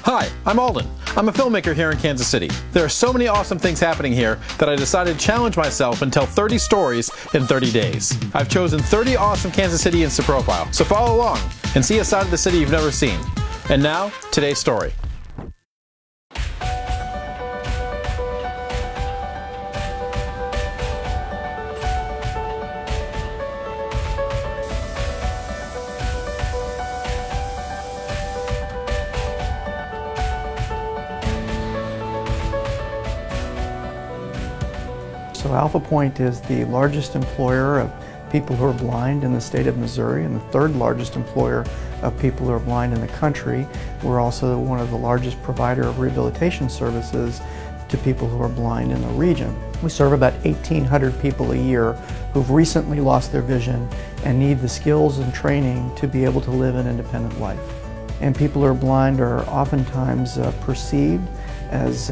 Hi, I'm Alden. I'm a filmmaker here in Kansas City. There are so many awesome things happening here that I decided to challenge myself and tell 30 stories in 30 days. I've chosen 30 awesome Kansas City Insta profile, so follow along and see a side of the city you've never seen. And now, today's story. So Alphapointe is the largest employer of people who are blind in the state of Missouri and the third largest employer of people who are blind in the country. We're also one of the largest provider of rehabilitation services to people who are blind in the region. We serve about 1,800 people a year who've recently lost their vision and need the skills and training to be able to live an independent life. And people who are blind are oftentimes perceived as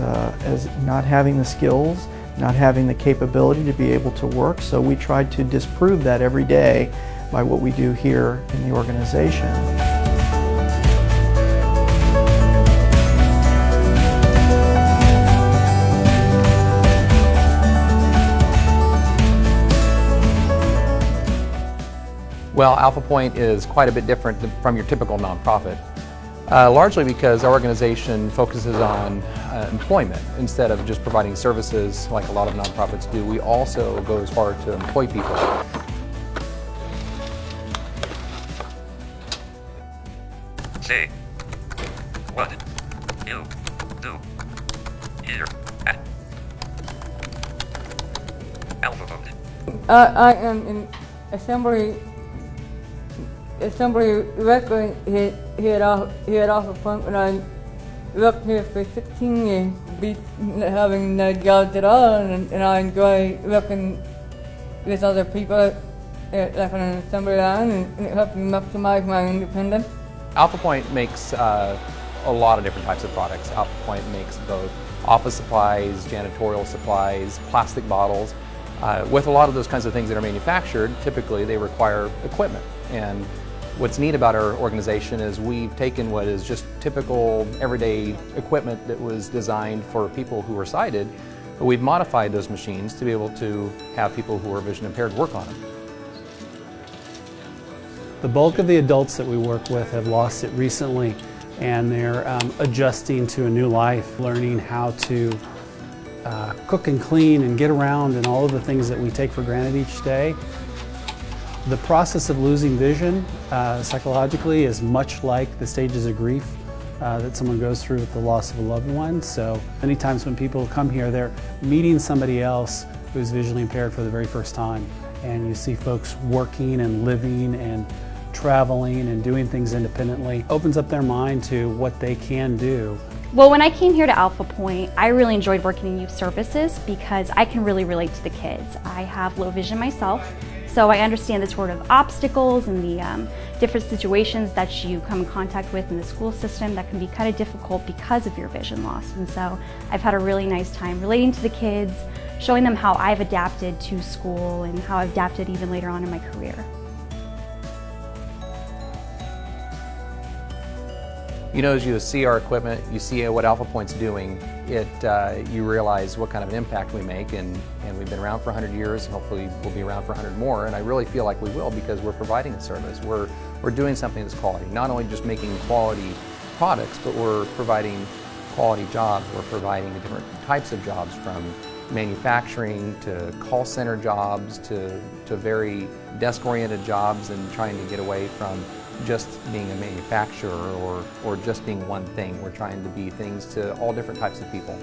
not having the skills, not having the capability to be able to work, so we try to disprove that every day by what we do here in the organization. Well, Alphapointe is quite a bit different from your typical nonprofit. Largely because our organization focuses on employment instead of just providing services like a lot of nonprofits do. We also go as far to employ people. Say what you do here at Alphapointe. I am in assembly worker here at Alphapointe, and I worked here for 16 years, having no jobs at all, and I enjoy working with other people like on an assembly line, and it helps me maximize my independence. Alphapointe makes a lot of different types of products. Alphapointe makes both office supplies, janitorial supplies, plastic bottles. With a lot of those kinds of things that are manufactured, typically they require equipment. And what's neat about our organization is we've taken what is just typical everyday equipment that was designed for people who are sighted, but we've modified those machines to be able to have people who are vision impaired work on them. The bulk of the adults that we work with have lost it recently, and they're adjusting to a new life, learning how to cook and clean and get around and all of the things that we take for granted each day. The process of losing vision psychologically is much like the stages of grief that someone goes through with the loss of a loved one. So many times when people come here, they're meeting somebody else who's visually impaired for the very first time. And you see folks working and living and traveling and doing things independently. Opens up their mind to what they can do. Well, when I came here to Alphapointe, I really enjoyed working in youth services because I can really relate to the kids. I have low vision myself, so I understand the sort of obstacles and the different situations that you come in contact with in the school system that can be kind of difficult because of your vision loss. And so I've had a really nice time relating to the kids, showing them how I've adapted to school and how I've adapted even later on in my career. You know, as you see our equipment, you see what Alphapointe's doing, you realize what kind of an impact we make, and we've been around for 100 years, and hopefully we'll be around for 100 more, and I really feel like we will because we're providing a service. We're doing something that's quality, not only just making quality products, but we're providing quality jobs. We're providing different types of jobs, from manufacturing to call center jobs to very desk-oriented jobs, and trying to get away from just being a manufacturer or just being one thing. We're trying to be things to all different types of people.